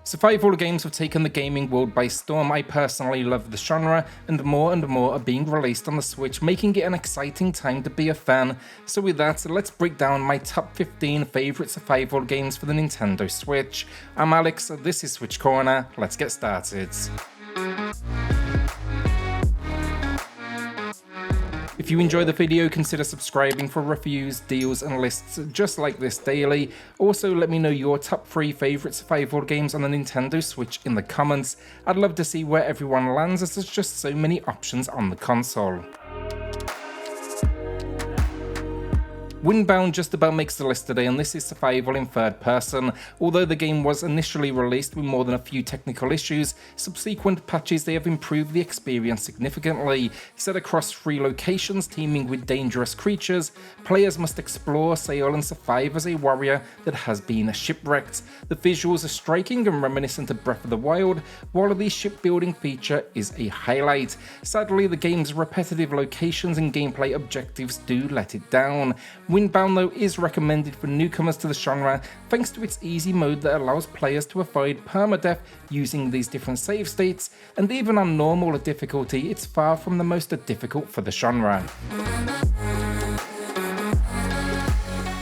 Survival games have taken the gaming world by storm. I personally love the genre, and more are being released on the Switch, making it an exciting time to be a fan. So with that, let's break down my top 15 favourite survival games for the Nintendo Switch. I'm Alex, this is SwitchCorner, let's get started. If you enjoy the video, consider subscribing for reviews, deals and lists just like this daily. Also, let me know your top 3 favourite survival games on the Nintendo Switch in the comments. I'd love to see where everyone lands, as there's just so many options on the console. Windbound just about makes the list today, and this is survival in third person. Although the game was initially released with more than a few technical issues, subsequent patches they have improved the experience significantly. Set across 3 locations teeming with dangerous creatures, players must explore, sail and survive as a warrior that has been shipwrecked. The visuals are striking and reminiscent of Breath of the Wild, while the shipbuilding feature is a highlight. Sadly, the game's repetitive locations and gameplay objectives do let it down. Windbound though is recommended for newcomers to the genre thanks to its easy mode that allows players to avoid permadeath using these different save states, and even on normal difficulty it's far from the most difficult for the genre.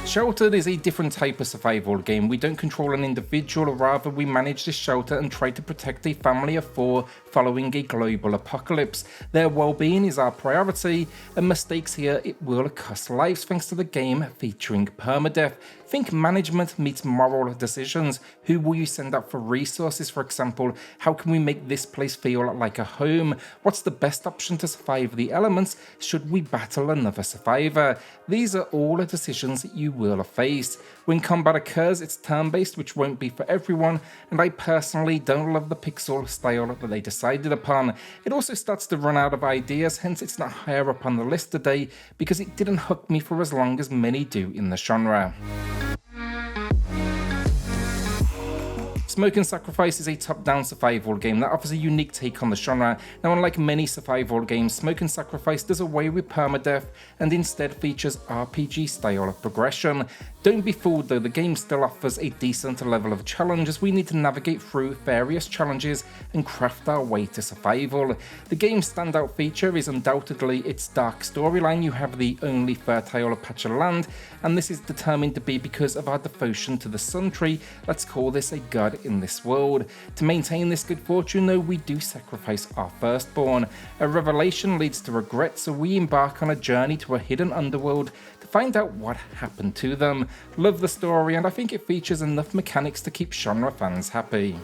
Sheltered is a different type of survival game. We don't control an individual, rather we manage this shelter and try to protect a family of 4 following a global apocalypse. Their well-being is our priority, and mistakes here it will cost lives thanks to the game featuring permadeath. Think management meets moral decisions. Who will you send out for resources, for example? How can we make this place feel like a home? What's the best option to survive the elements? Should we battle another survivor? These are all the decisions that you will face. When combat occurs, it's turn-based, which won't be for everyone, and I personally don't love the pixel style that they decided upon. It also starts to run out of ideas, hence it's not higher up on the list today, because it didn't hook me for as long as many do in the genre. Smoke and Sacrifice is a top-down survival game that offers a unique take on the genre. Now, unlike many survival games, Smoke and Sacrifice does away with permadeath and instead features RPG style of progression. Don't be fooled though, the game still offers a decent level of challenge as we need to navigate through various challenges and craft our way to survival. The game's standout feature is undoubtedly its dark storyline. You have the only fertile patch of land, and this is determined to be because of our devotion to the Sun Tree. Let's call this a god in this world. To maintain this good fortune though, we do sacrifice our firstborn. A revelation leads to regret, so we embark on a journey to a hidden underworld to find out what happened to them. Love the story, and I think it features enough mechanics to keep genre fans happy.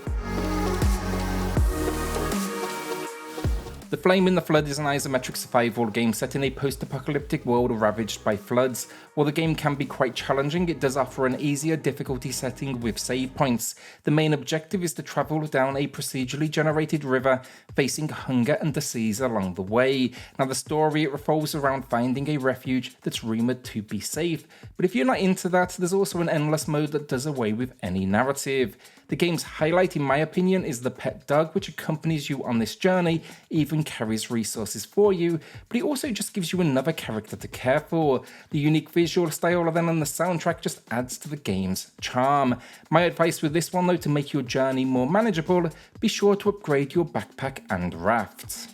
The Flame in the Flood is an isometric survival game set in a post-apocalyptic world ravaged by floods. While the game can be quite challenging, it does offer an easier difficulty setting with save points. The main objective is to travel down a procedurally generated river, facing hunger and disease along the way. Now the story it revolves around finding a refuge that's rumoured to be safe, but if you're not into that, there's also an endless mode that does away with any narrative. The game's highlight, in my opinion, is the pet dog, which accompanies you on this journey, even carries resources for you, but it also just gives you another character to care for. The unique visual style then and the soundtrack just adds to the game's charm. My advice with this one though, to make your journey more manageable, be sure to upgrade your backpack and rafts.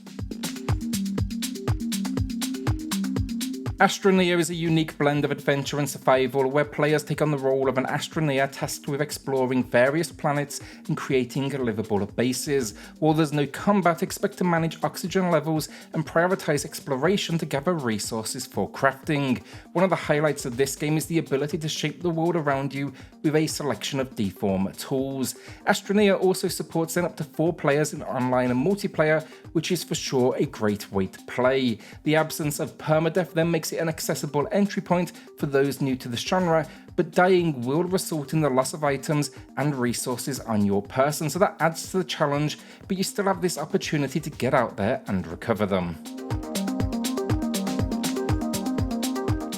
Astroneer is a unique blend of adventure and survival, where players take on the role of an astroneer tasked with exploring various planets and creating livable bases. While there's no combat, expect to manage oxygen levels and prioritize exploration to gather resources for crafting. One of the highlights of this game is the ability to shape the world around you with a selection of deform tools. Astroneer also supports then up to 4 players in online and multiplayer, which is for sure a great way to play. The absence of permadeath then makes it an accessible entry point for those new to the genre, but dying will result in the loss of items and resources on your person, so that adds to the challenge, but you still have this opportunity to get out there and recover them.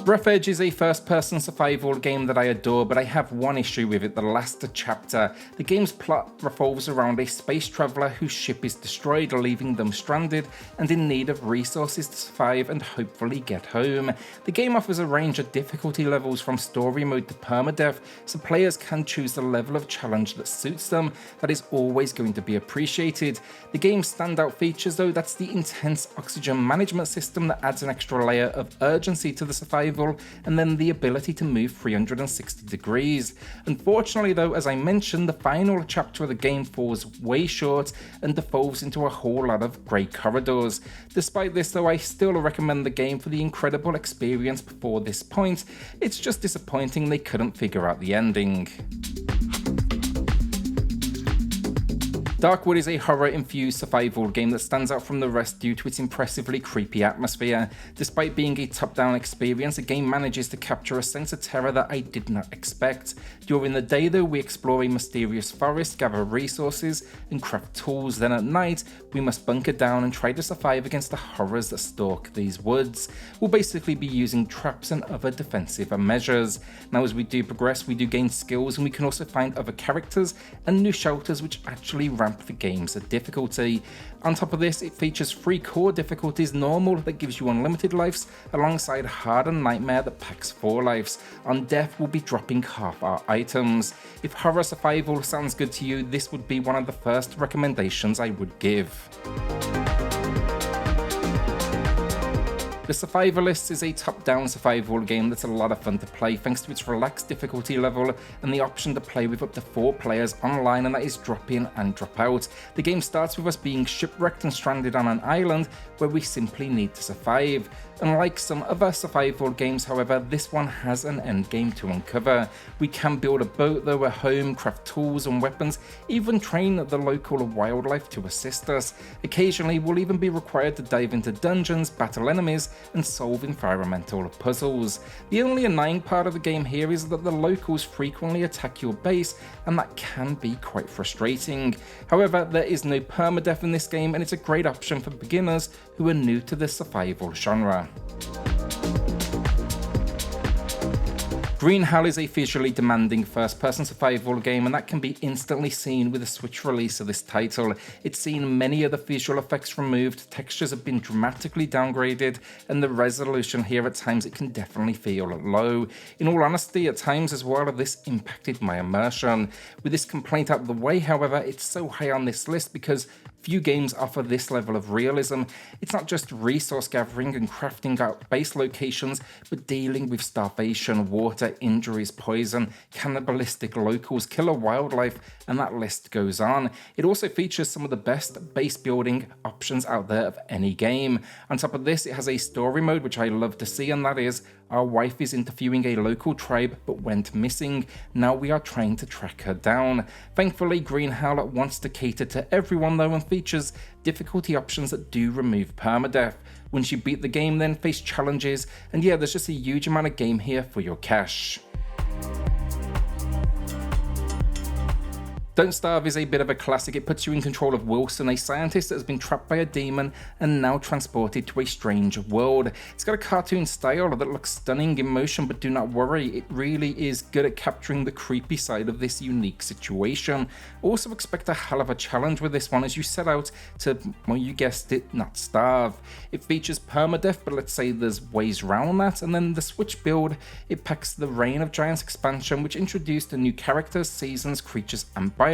Rough Edge is a first-person survival game that I adore, but I have one issue with it: the last chapter. The game's plot revolves around a space traveller whose ship is destroyed, leaving them stranded and in need of resources to survive and hopefully get home. The game offers a range of difficulty levels from story mode to permadeath, so players can choose the level of challenge that suits them. That is always going to be appreciated. The game's standout features, though, that's the intense oxygen management system that adds an extra layer of urgency to the survival, and then the ability to move 360 degrees. Unfortunately though, as I mentioned, the final chapter of the game falls way short and devolves into a whole lot of grey corridors. Despite this though, I still recommend the game for the incredible experience before this point. It's just disappointing they couldn't figure out the ending. Darkwood is a horror-infused survival game that stands out from the rest due to its impressively creepy atmosphere. Despite being a top-down experience, the game manages to capture a sense of terror that I did not expect. During the day though, we explore a mysterious forest, gather resources, and craft tools. Then at night, we must bunker down and try to survive against the horrors that stalk these woods. We'll basically be using traps and other defensive measures. Now as we do progress, we do gain skills, and we can also find other characters and new shelters which actually ramp the game's difficulty. On top of this, it features 3 core difficulties: normal, that gives you unlimited lives, alongside hard and nightmare that packs 4 lives. On death, we'll be dropping half our items. If horror survival sounds good to you, this would be one of the first recommendations I would give. The Survivalist is a top-down survival game that's a lot of fun to play thanks to its relaxed difficulty level and the option to play with up to 4 players online, and that is drop in and drop out. The game starts with us being shipwrecked and stranded on an island where we simply need to survive. Unlike some other survival games, however, this one has an end game to uncover. We can build a boat though at home, craft tools and weapons, even train the local wildlife to assist us. Occasionally, we'll even be required to dive into dungeons, battle enemies, and solve environmental puzzles. The only annoying part of the game here is that the locals frequently attack your base, and that can be quite frustrating. However, there is no permadeath in this game, and it's a great option for beginners who are new to the survival genre. Green Hell is a visually demanding first-person survival game, and that can be instantly seen with the Switch release of this title. It's seen many of the visual effects removed, textures have been dramatically downgraded, and the resolution here at times it can definitely feel low. In all honesty, at times as well, this impacted my immersion. With this complaint out of the way, however, it's so high on this list because few games offer this level of realism. It's not just resource gathering and crafting out base locations, but dealing with starvation, water, injuries, poison, cannibalistic locals, killer wildlife, and that list goes on. It also features some of the best base building options out there of any game. On top of this, it has a story mode, which I love to see, and that is our wife is interviewing a local tribe but went missing. Now we are trying to track her down. Thankfully, Green Hell wants to cater to everyone though, and features difficulty options that do remove permadeath. Once you beat the game, then face challenges, and yeah, there's just a huge amount of game here for your cash. Don't Starve is a bit of a classic. It puts you in control of Wilson, a scientist that has been trapped by a demon and now transported to a strange world. It's got a cartoon style that looks stunning in motion, but do not worry, it really is good at capturing the creepy side of this unique situation. Also expect a hell of a challenge with this one as you set out to, well, you guessed it, not starve. It features permadeath, but let's say there's ways around that, and then the Switch build, it packs the Reign of Giants expansion, which introduced new characters, seasons, creatures, and biomes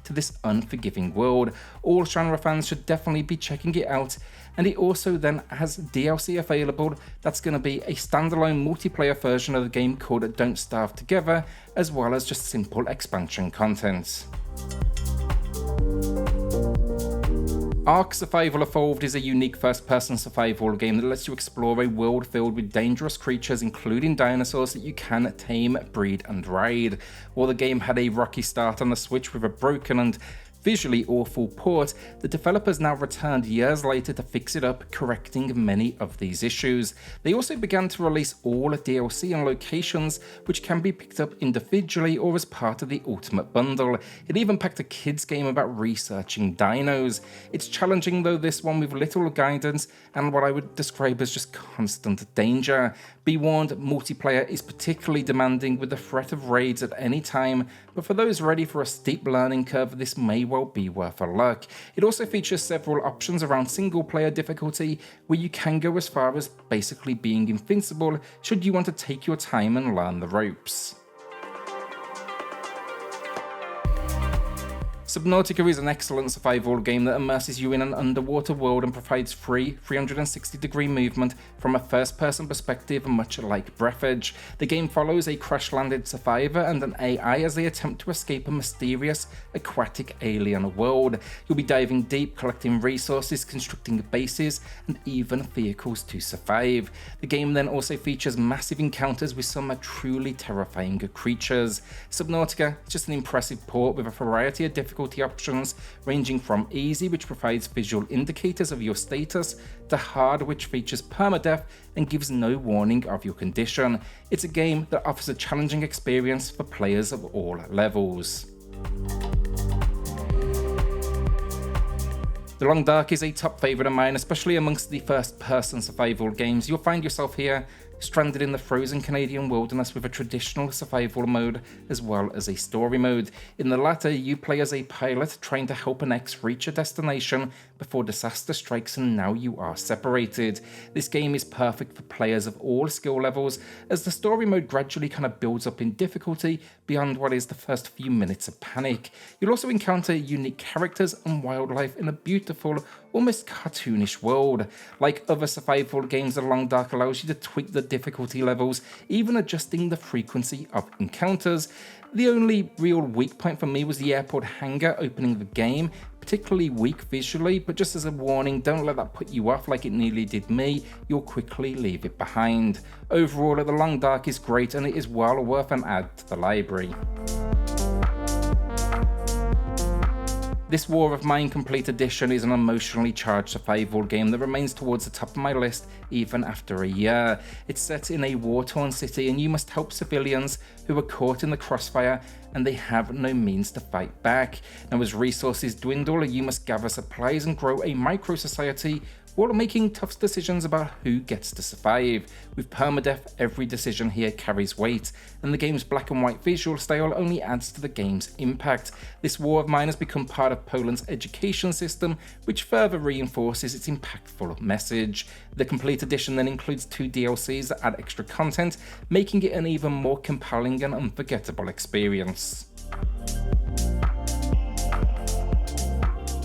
to this unforgiving world. All genre fans should definitely be checking it out, and it also then has DLC available. That's going to be a standalone multiplayer version of the game called Don't Starve Together, as well as just simple expansion content. Ark Survival Evolved is a unique first-person survival game that lets you explore a world filled with dangerous creatures, including dinosaurs that you can tame, breed, and ride. While the game had a rocky start on the Switch with a broken and visually awful port, the developers now returned years later to fix it up, correcting many of these issues. They also began to release all DLC and locations, which can be picked up individually or as part of the Ultimate Bundle. It even packed a kids game about researching dinos. It's challenging though, this one, with little guidance and what I would describe as just constant danger. Be warned, multiplayer is particularly demanding with the threat of raids at any time, but for those ready for a steep learning curve, this may well be worth a look. It also features several options around single player difficulty, where you can go as far as basically being invincible should you want to take your time and learn the ropes. Subnautica is an excellent survival game that immerses you in an underwater world and provides free 360-degree movement from a first-person perspective, much like Breath Edge. The game follows a crash-landed survivor and an AI as they attempt to escape a mysterious aquatic alien world. You'll be diving deep, collecting resources, constructing bases, and even vehicles to survive. The game then also features massive encounters with some truly terrifying creatures. Subnautica is just an impressive port with a variety of difficult options, ranging from easy, which provides visual indicators of your status, to hard, which features permadeath and gives no warning of your condition. It's a game that offers a challenging experience for players of all levels. The Long Dark is a top favourite of mine, especially amongst the first-person survival games. You'll find yourself here stranded in the frozen Canadian wilderness with a traditional survival mode as well as a story mode. In the latter, you play as a pilot trying to help an ex reach a destination before disaster strikes and now you are separated. This game is perfect for players of all skill levels, as the story mode gradually kind of builds up in difficulty beyond what is the first few minutes of panic. You'll also encounter unique characters and wildlife in a beautiful, almost cartoonish world. Like other survival games, The Long Dark allows you to tweak the difficulty levels, even adjusting the frequency of encounters. The only real weak point for me was the airport hangar opening the game, particularly weak visually, but just as a warning, don't let that put you off like it nearly did me. You'll quickly leave it behind. Overall, The Long Dark is great and it is well worth an add to the library. This War of Mine Complete Edition is an emotionally charged survival game that remains towards the top of my list even after a year. It's set in a war-torn city and you must help civilians who are caught in the crossfire and they have no means to fight back. Now, as resources dwindle, you must gather supplies and grow a micro-society while making tough decisions about who gets to survive. With permadeath, every decision here carries weight, and the game's black and white visual style only adds to the game's impact. This War of Mine has become part of Poland's education system, which further reinforces its impactful message. The complete edition then includes 2 DLCs that add extra content, making it an even more compelling and unforgettable experience.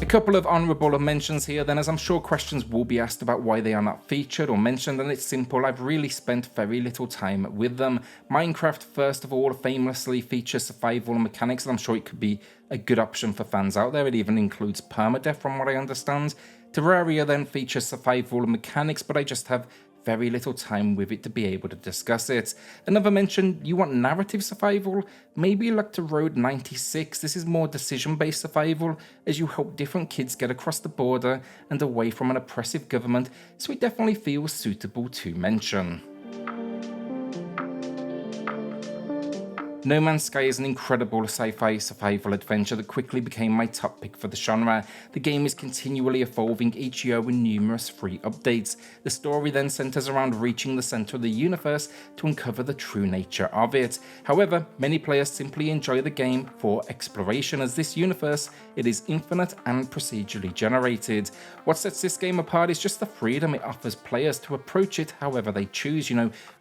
A couple of honourable mentions here then, as I'm sure questions will be asked about why they are not featured or mentioned, and it's simple, I've really spent very little time with them. Minecraft, first of all, famously features survival mechanics, and I'm sure it could be a good option for fans out there. It even includes permadeath from what I understand. Terraria then features survival mechanics, but I just have very little time with it to be able to discuss it. Another mention, you want narrative survival? Maybe look to Road 96. This is more decision-based survival as you help different kids get across the border and away from an oppressive government, so it definitely feels suitable to mention. No Man's Sky is an incredible sci-fi survival adventure that quickly became my top pick for the genre. The game is continually evolving each year with numerous free updates. The story then centers around reaching the center of the universe to uncover the true nature of it. However, many players simply enjoy the game for exploration, as this universe, it is infinite and procedurally generated. What sets this game apart is just the freedom it offers players to approach it however they choose.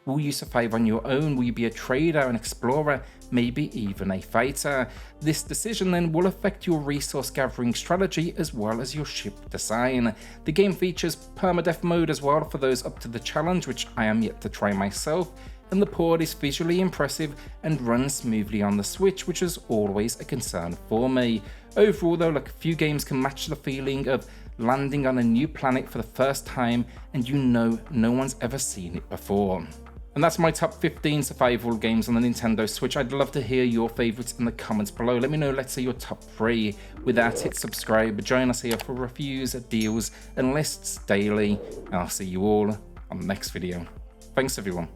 Will you survive on your own? Will you be a trader, an explorer, maybe even a fighter? This decision then will affect your resource gathering strategy as well as your ship design. The game features permadeath mode as well for those up to the challenge, which I am yet to try myself, and the port is visually impressive and runs smoothly on the Switch, which is always a concern for me. Overall though, few games can match the feeling of landing on a new planet for the first time and no one's ever seen it before. And that's my top 15 survival games on the Nintendo Switch. I'd love to hear your favorites in the comments below. Let me know, let's say your top 3. With that, hit subscribe, join us here for reviews, deals, and lists daily. And I'll see you all on the next video. Thanks everyone.